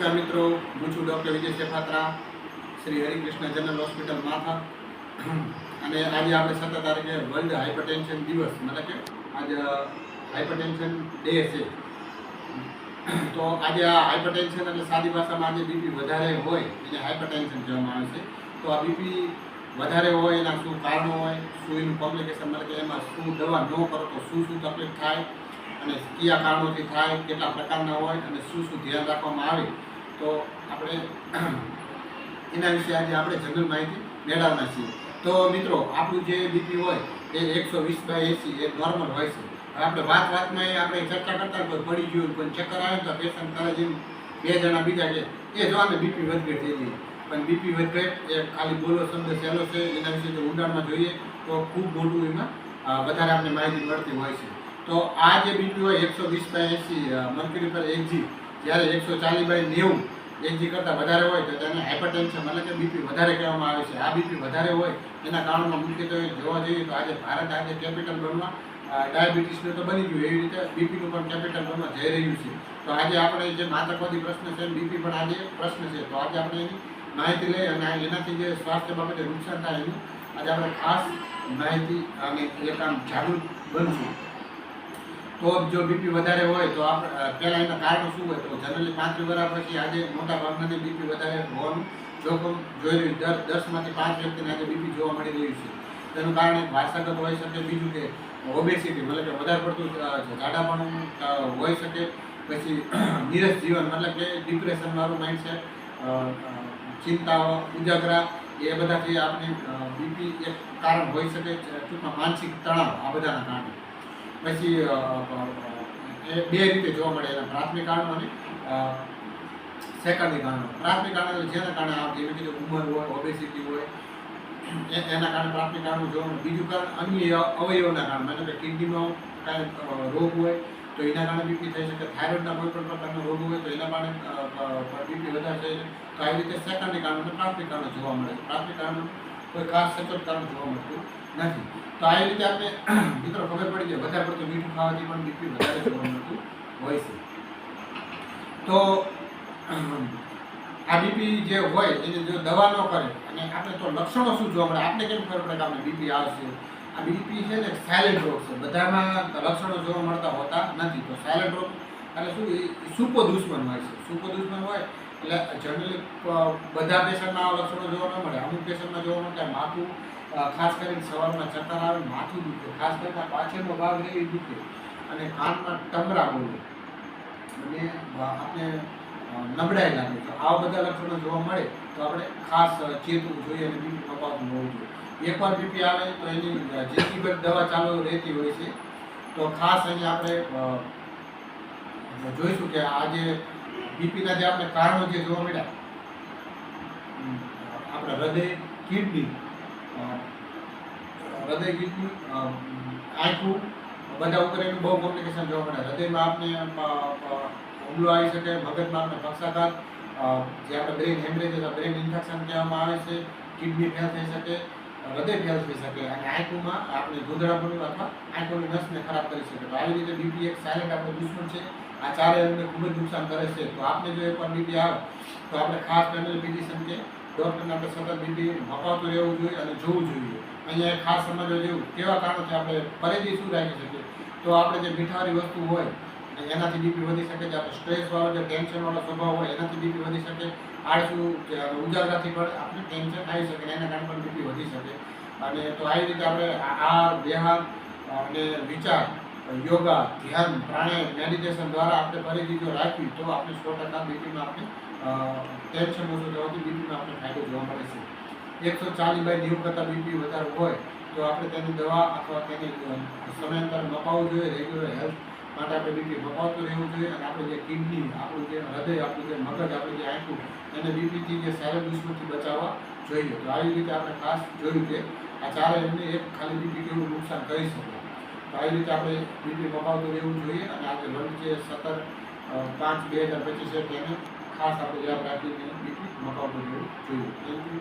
નમસ્કાર મિત્રો, હું છું ડૉક્ટર વિજય શેફાત્રા, શ્રી હરિકૃષ્ણ જનરલ હોસ્પિટલ માથા. અને આજે આપણે 17 તારીખે વર્લ્ડ હાઇપરટેન્શન દિવસ મતલબ કે આજે હાઇપરટેન્શન ડે છે. તો આજે આ હાઇપરટેન્શન એટલે સાદી ભાષામાં આજે બીપી વધારે હોય એને હાઇપરટેન્શન કહેવામાં આવે છે. તો આ બીપી વધારે હોય એના શું કારણો હોય, શું એનું કોમ્પ્લિકેશન મતલબ કે એમાં શું દવા ન કરો તો શું તકલીફ થાય અને કયા કારણોથી થાય, કેટલા પ્રકારના હોય અને શું ધ્યાન રાખવામાં આવે, તો આપણે એના વિશે આજે આપણે જનરલ માહિતી મેળવવાના છીએ. તો મિત્રો, આપણું જે બીપી હોય એ 120/80 એ નોર્મલ હોય છે. હવે આપણે વાતમાં આપણે ચર્ચા કરતા કોઈ પડી ગયું, કોઈ ચક્કર આવે તો પેશન્ટ કરે જેમ બે જણા બીજા કે એ જો આને બીપી વધઘટ થઈ ગઈ. પણ બીપી વધઘટ એ ખાલી બોલો શબ્દ સહેલો છે, એના વિશે જો ઊંડાણમાં જોઈએ તો ખૂબ મોટું એમાં વધારે આપણે માહિતી મળતી હોય છે. તો આ જે બીપી હોય 120/80 મર્ક્યુરી પર એચજી, જ્યારે 140/90 એચજી કરતાં વધારે હોય તો તેને હાઇપરટેન્શન એટલે કે બીપી વધારે કહેવામાં આવે છે. આ બીપી વધારે હોય એના કારણોમાં મુખ્યત્વે જોવા જઈએ તો આજે ભારત આજે કેપિટલ બનવા, ડાયાબિટીસનું તો બની ગયું, એવી રીતે બીપીનું પણ કેપિટલ બનવા જઈ રહ્યું છે. તો આજે આપણે જે આતંકવાદી પ્રશ્ન છે બીપી પણ આજે પ્રશ્ન છે. તો આજે આપણે એની માહિતી લઈ અને એનાથી જે સ્વાસ્થ્ય બાબતે નુકસાન થાય એની આજે આપણે ખાસ માહિતી અને એક આમ જાગૃત બનશું. તો જો બીપી વધારે હોય તો આપણે પહેલાં એના કારણો શું હોય, તો જનરલી 35 વર્ષ પછી આજે મોટા ભાગનાને બીપી વધારે હોવાનું જોખમ જોઈ રહ્યું. 10માંથી 5 વ્યક્તિને આજે બીપી જોવા મળી રહ્યું છે. તેનું કારણ એક વારસાગત હોઈ શકે, બીજું કે ઓબેસિટી મતલબ કે વધારે પડતું જાડાપણું હોઈ શકે, પછી નીરસ જીવન મતલબ કે ડિપ્રેશનવાળું માઇન્ડસેટ, ચિંતાઓ, ઉજાગરા, એ બધાથી આપણી બીપી એક કારણ હોઈ શકે. ટૂંકમાં માનસિક તણાવ, આ બધાના કારણે. પછી એ બે રીતે જોવા મળે, એના પ્રાથમિક કારણો અને સેકન્ડરી કારણો. પ્રાથમિક કારણો જેના કારણે જેવી રીતે ઉંમર હોય, ઓબેસિટી હોય, એના કારણે પ્રાથમિક કારણો જોવા મળે. બીજું કારણ અન્ય અવયવના કારણે, એટલે કે કિડનીનો કાંઈ રોગ હોય તો એના કારણે બીપી થઈ શકે, થાઇરોઇડના કોઈ પણ પ્રકારનો રોગ હોય તો એના કારણે બીપી વધારે થઈ શકે. તો આવી રીતે સેકન્ડરી કારણો અને પ્રાથમિક કારણો જોવા મળે છે. પ્રાથમિક કારણો કોઈ ખાસ સચોટ કારણ જોવા મળતું નથી. તો આ રીતે આપણે મિત્રો ખબર પડી જાય વધારે પડતું મીઠું ખાવાથી પણ બીપી વધારે જોવા મળતું હોય છે. તો આ બીપી જે હોય એને જો દવા ન કરે અને આપણે તો લક્ષણો શું જોવા મળે, આપણે કેમ ખબર પડે કે આપણે બીપી આવશે? આ બીપી છે ને સાયલેન્ટ રોગ છે, બધામાં લક્ષણો જોવા મળતા હોતા નથી. તો સાયલેન્ટ રોગ એટલે શું, એ સુપો દુશ્મન હોય છે. સુપો દુશ્મન હોય એટલે જનરલી બધા પેશન્ટમાં આ લક્ષણો જોવા ન મળે. અમુક પેશન્ટમાં જોવા મળતા માથું, ખાસ કરીને સવારમાં ચક્કર આવે, માથું દુખે, ખાસ કરીને પાછળનો ભાગ રહે એ દુખે, અને કાનમાં ટમરા બોલે અને આપણે નબળાઈ લાગે. તો આવા બધા લક્ષણો જોવા મળે તો આપણે ખાસ ચેતવું જોઈએ અને બીપી મપાવતું હોવું જોઈએ. એકવાર બીપી આવે તો એની જેટલી બધી દવા ચાલુ રહેતી હોય છે. તો ખાસ અહીંયા આપણે જોઈશું કે આ જે બીપીના જે આપણે કારણો જે જોવા મળ્યા, આપણે હૃદય, કિડની, આંખું, બધા ઉપર એનું બહુ કોમ્પ્લિકેશન જોવા મળે. હૃદયમાં આપણે હુમલો આવી શકે, મગજમાં આપણે પક્ષાઘાત, જે આપણે બ્રેન હેમરેજ અથવા બ્રેન ઇન્ફેક્શન કહેવામાં આવે છે, કિડની ફેલ થઈ શકે, હૃદય ફેલ થઈ શકે, અને આંખોમાં આપણે ધૂંધળાપણું અથવા આંખોની નસને ખરાબ કરી શકે. તો આવી રીતે બીપી એક સાયલેન્ટ આપણો દુશ્મન છે. આ ચારે અંગને ખૂબ જ નુકસાન કરે છે. તો આપણે જો એકવાર બીપી આવે તો આપણે ખાસ ફેમિલી ફિઝિશિયન કે ડૉક્ટરને આપણે સતત બીપી મપાવતું રહેવું જોઈએ અને જોવું જોઈએ. અહીંયા ખાસ સમજવા જેવું કેવા કારણોથી આપણે પરેજી શું રાખી શકીએ. તો આપણે જે મીઠાવાળી વસ્તુ હોય એનાથી બીપી વધી શકે છે. આપણે સ્ટ્રેસવાળો જે ટેન્શનવાળો સ્વભાવ હોય એનાથી બીપી વધી શકે. આળસુ ઉજાગરાથી પણ આપણે ટેન્શન આવી શકે અને એના કારણે પણ બીપી વધી શકે. અને તો આવી રીતે આપણે આહાર, વિહાર અને વિચાર, યોગા, ધ્યાન, પ્રાણાયામ, મેડિટેશન દ્વારા આપણે ફરીથી જો રાખવી તો આપણે 100% બીપીમાં આપણે ટેન્શન ઓછું થવાથી બીપીમાં આપણે ફાયદો જોવા મળે છે. 140/90 કરતાં બીપી વધારે હોય તો આપણે તેની દવા અથવા તેની સમયાંતરે મપાવવું જોઈએ. રેગ્યુલર હેલ્થ માટે આપણે બીપી મપાવતું રહેવું જોઈએ. અને આપણે જે કિડની, આપણું જે હૃદય, આપણું જે મગજ, આપણું જે આંખું, એને બીપીથી જે સાયલેન્ટ દુશ્મનથી બચાવવા જોઈએ. તો આવી રીતે આપણે ખાસ જોયું કે આ ચારે એમને એક ખાલી બીપી કેવું નુકસાન કરી શકે. તો આવી રીતે આપણે બીપી મપાવતું રહેવું જોઈએ. અને આપણે વર્લ્ડ જે 17/5/2025 છે તેને ખાસ આપણે યાદ રાખીને બીપી મપાવતું રહેવું જોઈએ. Thank you.